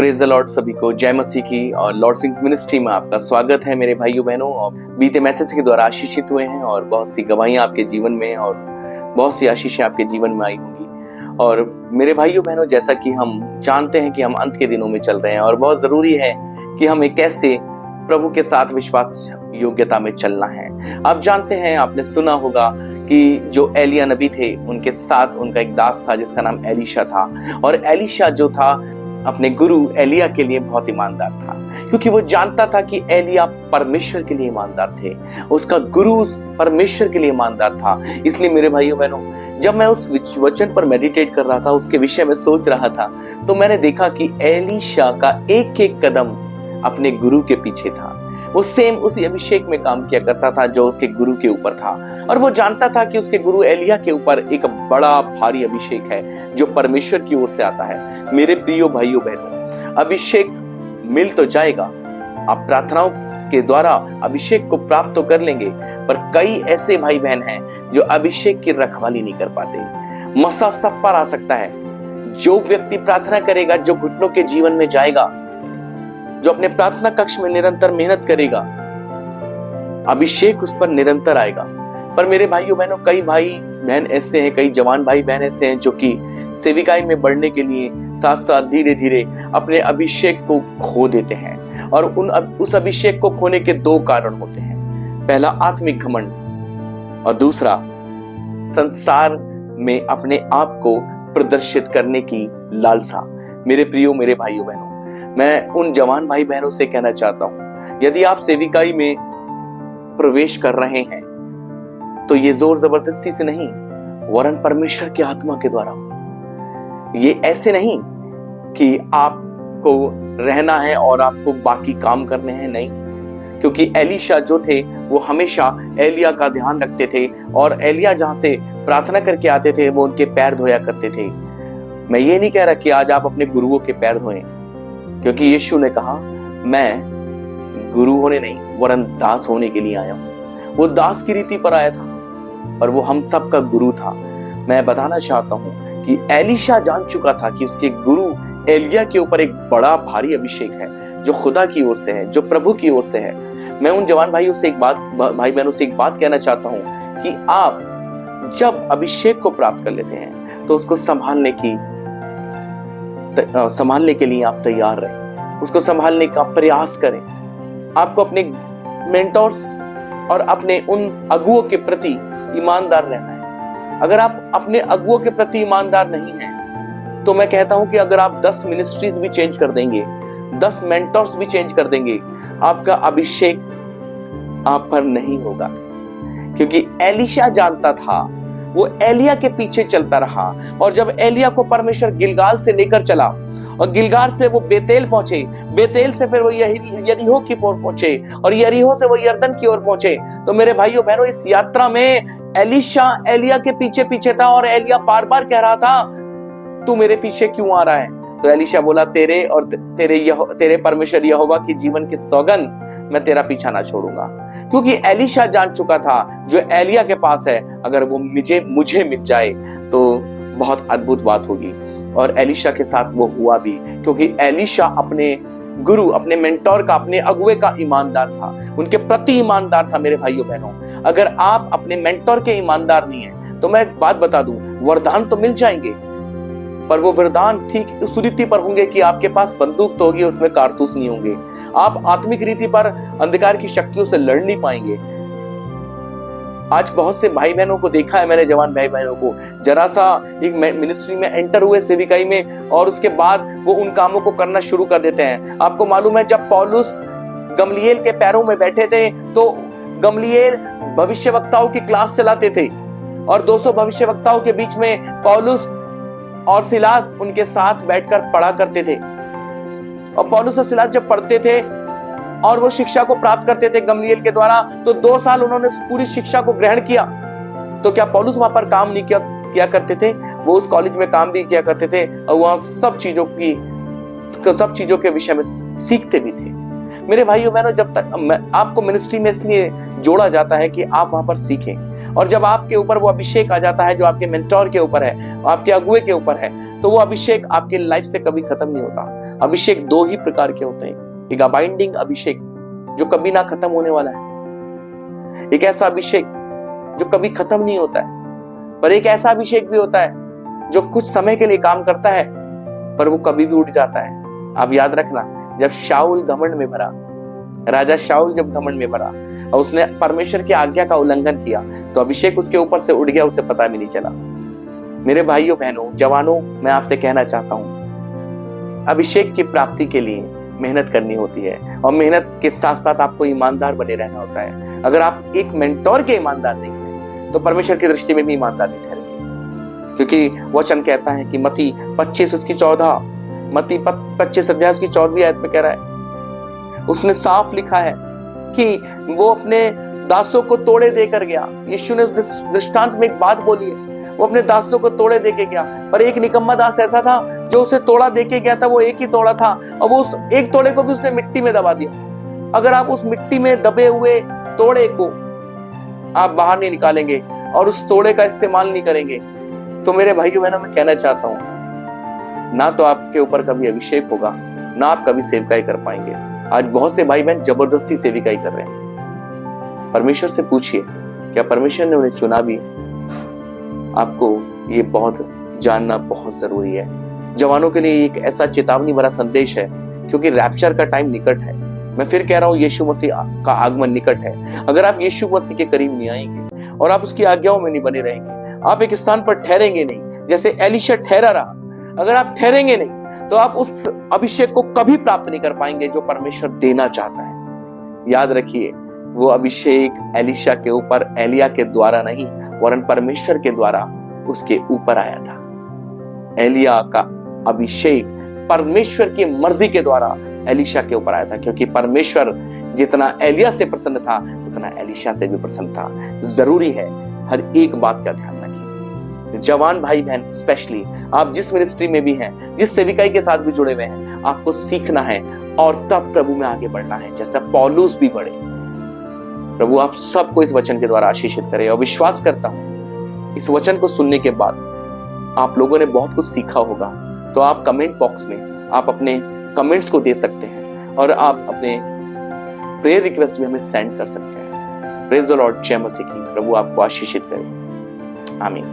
Praise the Lord सभी को जय मसीह की। और लॉर्ड सिंग्स मिनिस्ट्री में आपका स्वागत है मेरे भाइयों बहनों। और बीते मैसेज के द्वारा आशीषित हुए हैं और बहुत सी गवाहियां आपके जीवन में और बहुत सी आशीषें आपके जीवन में आई होंगी। और मेरे भाइयों बहनों, जैसा कि हम जानते हैं कि हम अंत के दिनों में चल रहे हैं और बहुत जरूरी है कि हमें कैसे प्रभु के साथ विश्वास योग्यता में चलना है। आप जानते हैं, आपने सुना होगा कि जो एलिया नबी थे उनके साथ उनका एक दास था जिसका नाम एलीशा था। और एलीशा जो था अपने गुरु एलिया के लिए बहुत ईमानदार था, क्योंकि वो जानता था कि एलिया परमेश्वर के लिए ईमानदार थे, उसका गुरु परमेश्वर के लिए ईमानदार था। इसलिए मेरे भाइयों बहनों, जब मैं उस वचन पर मेडिटेट कर रहा था, उसके विषय में सोच रहा था, तो मैंने देखा कि एलीशा का एक एक कदम अपने गुरु के पीछे था। वो सेम उसी अभिषेक में काम किया करता था जो उसके गुरु के ऊपर था। और वो जानता था कि उसके गुरु एलिया के ऊपर एक बड़ा भारी अभिषेक है जो परमेश्वर की ओर से आता है। मेरे प्रियो भाइयों बहनों, अभिषेक मिल तो जाएगा, आप प्रार्थनाओं के द्वारा अभिषेक को प्राप्त तो कर लेंगे, पर कई ऐसे भाई बहन हैं जो अभिषेक की रखवाली नहीं कर पाते। मसा सब पर आ सकता है। जो व्यक्ति प्रार्थना करेगा, जो घुटनों के जीवन में जाएगा, जो अपने प्रार्थना कक्ष में निरंतर मेहनत करेगा, अभिषेक उस पर निरंतर आएगा। पर मेरे भाइयों बहनों, कई भाई बहन ऐसे हैं, कई जवान भाई बहन ऐसे हैं जो कि सेविकाई में बढ़ने के लिए साथ साथ धीरे धीरे अपने अभिषेक को खो देते हैं। और उस अभिषेक को खोने के दो कारण होते हैं। पहला आत्मिक घमंड और दूसरा संसार में अपने आप को प्रदर्शित करने की लालसा। मेरे प्रियो, मेरे भाइयों बहनों, मैं उन जवान भाई बहनों से कहना चाहता हूं, यदि आप सेविकाई में प्रवेश कर रहे हैं तो ये जोर जबरदस्ती से नहीं, वरन परमेश्वर की आत्मा के द्वारा। ये ऐसे नहीं कि आपको रहना है और आपको बाकी काम करने हैं, नहीं। क्योंकि एलीशा जो थे वो हमेशा एलिया का ध्यान रखते थे और एलिया जहां से प्रार्थना करके आते थे वो उनके पैर धोया करते थे। मैं ये नहीं कह रहा कि आज आप अपने गुरुओं के पैर धोएं, क्योंकि यीशु ने कहा, मैं गुरु होने नहीं वरन दास होने के लिए आया हूं। वो दास की रीति पर आया था और वो हम सब का गुरु था। मैं बताना चाहता हूं कि एलीशा जान चुका था कि उसके गुरु एलिया के ऊपर एक बड़ा भारी अभिषेक है जो खुदा की ओर से है, जो प्रभु की ओर से है। मैं उन जवान भाइयों से भाई बहनों से एक बात कहना चाहता हूं कि आप जब अभिषेक को प्राप्त कर लेते हैं तो उसको संभालने के लिए आप तैयार रहें, उसको संभालने का प्रयास करें। आपको अपने मेंटोर्स और अपने उन अगुओं के प्रति ईमानदार रहना है। अगर आप अपने अगुओं के प्रति ईमानदार नहीं हैं, तो मैं कहता हूं कि अगर आप 10 मिनिस्ट्रीज भी चेंज कर देंगे, 10 मेंटोर्स भी चेंज कर देंगे, आपका अभिषेक आप पर नहीं होगा। क्योंकि एलीशा जानता था, वो एलिया के पीछे चलता रहा। और जब एलिया को परमेश्वर गिलगाल से लेकर चला और गिलगाल से वो बेतेल पहुंचे, बेतेल से फिर वो यरीहो की ओर पहुंचे और यरीहो से वो यरदन की ओर पहुंचे, तो मेरे भाइयों बहनों, इस यात्रा में एलीशा एलिया के पीछे पीछे था और एलिया बार बार कह रहा था, तू मेरे पीछे क्यों आ रहा है? तो एलीशा बोला, तेरे और तेरे परमेश्वर यहोवा की जीवन की सौगंध, मैं तेरा पीछा ना छोड़ूंगा। क्योंकि एलीशा जान चुका था जो एलिया के पास है, अगर वो मुझे मिल जाए तो बहुत अद्भुत बात होगी। और एलीशा के साथ वो हुआ भी, क्योंकि एलीशा अपने गुरु, अपने मेंटोर का, अपने अगुए का ईमानदार था, उनके प्रति ईमानदार था। मेरे भाइयों बहनों, अगर आप अपने मेंटोर के ईमानदार नहीं है, तो मैं एक बात बता दूं, वरदान तो मिल जाएंगे, पर वो वरदान ठीक उस रीति पर होंगे कि आपके पास बंदूक तो होगी, उसमें कारतूस नहीं होंगे। आप आत्मिक रीति पर अंधकार की शक्तियों से लड़ नहीं पाएंगे। आज बहुत से भाई बहनों को देखा है मैंने, जवान भाई बहनों को, जरा सा एक मिनिस्ट्री में एंटर हुए, सेविकाई में, और उसके बाद वो उन कामों को करना शुरू कर देते हैं। आपको मालूम है, जब पौलुस गमलीएल के पैरों में बैठे थे तो गमलीएल भविष्यवक्ताओं की क्लास चलाते थे और 200 भविष्यवक्ताओं के बीच में पौलुस और सिलास उनके साथ बैठकर पढ़ा करते थे। और पौलुस और सिलास जब पढ़ते थे और वो शिक्षा को प्राप्त करते थे गमलीएल के द्वारा, तो 2 साल उन्होंने पूरी शिक्षा को ग्रहण किया। तो क्या पौलुस वहां पर काम नहीं किया करते थे? वो उस कॉलेज में काम भी किया करते थे और वहां सब चीजों के विषय में सीखते भी थे। मेरे भाइयों बहनों, जब तक आपको मिनिस्ट्री में इसलिए जोड़ा जाता है कि आप वहां पर सीखें, और जब आपके ऊपर वो अभिषेक आ जाता है जो आपके मेंटोर के ऊपर है, आपके अगुए के ऊपर है, तो वो अभिषेक आपके लाइफ से कभी खत्म नहीं होता। अभिषेक दो ही प्रकार के होते हैं, एक अबाइंडिंग अभिषेक जो कभी ना खत्म होने वाला है, एक ऐसा अभिषेक जो कभी खत्म नहीं होता है, पर एक ऐसा अभिषेक भी होता है जो कुछ समय के लिए काम करता है पर वो कभी भी उठ जाता है। आप याद रखना, जब शाऊल घमंड में भरा, राजा शाऊल जब घमंड में भरा और उसने परमेश्वर की आज्ञा का उल्लंघन किया तो अभिषेक उसके ऊपर से उड़ गया, उसे पता भी नहीं चला। मेरे भाइयों बहनों जवानों, मैं आपसे कहना चाहता हूं, अभिषेक की प्राप्ति के लिए मेहनत करनी होती है और मेहनत के साथ साथ आपको ईमानदार बने रहना होता है। अगर आप एक मेंटोर के ईमानदार नहीं हैं तो परमेश्वर की दृष्टि में भी ईमानदार नहीं ठहरेंगे, क्योंकि वचन कहता है कि मत्ती 25 उसकी 14, मत्ती 25 अध्याय उसकी 14वीं आयत में कह रहा है, उसने साफ लिखा है कि वो अपने दासों को तोड़े देकर गया। यीशु ने उस दृष्टांत में एक बात बोली है, वो अपने दासों को तोड़े देके गया, पर एक निकम्मा दास ऐसा था जो उसे तोड़ा देके गया था, वो एक ही तोड़ा था और वो उस एक तोड़े को भी उसने मिट्टी में दबा दिया। अगर आप उस मिट्टी में दबे हुए तोड़े को आप बाहर नहीं निकालेंगे और उस तोड़े का इस्तेमाल नहीं करेंगे तो मेरे भाइयों बहनों मैं कहना चाहता हूं, ना तो आपके ऊपर कभी अभिषेक होगा, ना आप कभी सेवकाई कर पाएंगे। आज बहुत से भाई बहन जबरदस्ती सेविकाई कर रहे हैं। परमेश्वर से पूछिए, क्या परमेश्वर ने उन्हें चुना भी? आपको ये बहुत जानना बहुत जरूरी है। जवानों के लिए एक ऐसा चेतावनी भरा संदेश है, क्योंकि रैप्चर का टाइम निकट है। मैं फिर कह रहा हूं, यीशु मसीह का आगमन निकट है। अगर आप यीशु मसीह के करीब नहीं आएंगे और आप उसकी आज्ञाओं में नहीं बने रहेंगे, आप एक स्थान पर ठहरेंगे नहीं जैसे एलीशा ठहरा रहा। अगर आप ठहरेंगे नहीं तो आप उस अभिषेक को कभी प्राप्त नहीं कर पाएंगे जो परमेश्वर देना चाहता है। याद रखिए, वो अभिषेक एलीशा के ऊपर एलिया के द्वारा नहीं वरन परमेश्वर के द्वारा उसके ऊपर आया था। एलिया का अभिषेक परमेश्वर की मर्जी के द्वारा एलीशा के ऊपर आया था, क्योंकि परमेश्वर जितना एलिया से प्रसन्न था उतना एलीशा से भी प्रसन्न था। जरूरी है हर एक बात का ध्यान रखिए। जवान भाई बहन स्पेशली आप जिस मिनिस्ट्री में भी हैं, जिस सेविकाई के साथ भी जुड़े हुए हैं, आपको सीखना है और तब प्रभु में आगे बढ़ना है जैसा पौलुस भी बढ़े। प्रभु आप सबको इस वचन के द्वारा आशीषित करे और विश्वास करता हूं इस वचन को सुनने के बाद आप लोगों ने बहुत कुछ सीखा होगा। तो आप कमेंट बॉक्स में आप अपने कमेंट्स को दे सकते हैं और आप अपने प्रेयर रिक्वेस्ट भी हमें सेंड कर सकते हैं। Praise the Lord. जय मसीह की। प्रभु आपको आशीषित करे। आमीन।